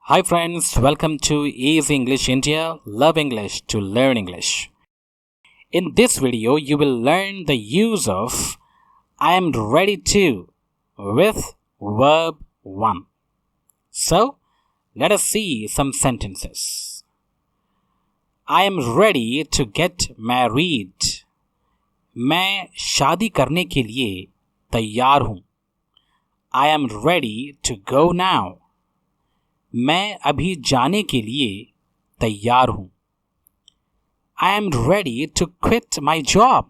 Hi friends, welcome to Easy English India. Love English to learn English. In this video, you will learn the use of I am ready to with verb 1. So, let us see some sentences. I am ready to get married. मैं शादी करने के लिए तैयार हूँ. I am ready to go now. मैं अभी जाने के लिए तैयार हूँ. I am ready to quit my job.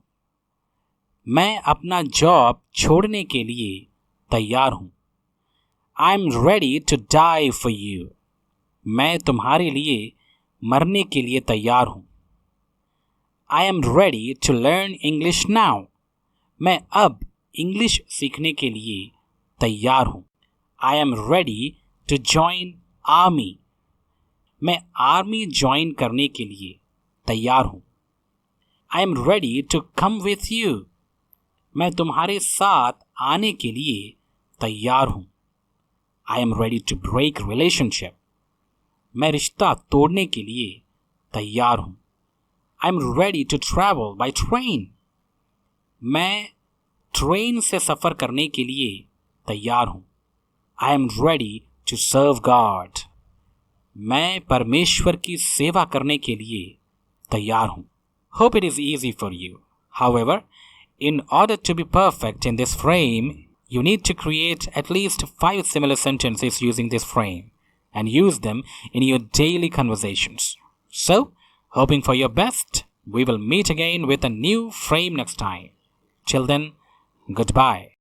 मैं अपना जॉब छोड़ने के लिए तैयार हूँ. I am ready to die for you. मैं तुम्हारे लिए मरने के लिए तैयार हूँ. I am ready to learn English now. मैं अब इंग्लिश सीखने के लिए तैयार हूँ. I am ready to join army. मैं आर्मी ज्वाइन करने के लिए तैयार हूँ. I am ready to come with you. मैं तुम्हारे साथ आने के लिए तैयार हूँ. I am ready to break relationship. मैं रिश्ता तोड़ने के लिए तैयार हूँ. I am ready to travel by train. मैं ट्रेन से सफ़र करने के लिए तैयार हूँ. I am ready to serve God. मैं परमेश्वर की सेवा करने के लिए तैयार हूँ. Hope it is easy for you. However, in order to be perfect in this frame, you need to create at least 5 similar sentences using this frame and use them in your daily conversations. So, hoping for your best, we will meet again with a new frame next time. Till then, goodbye.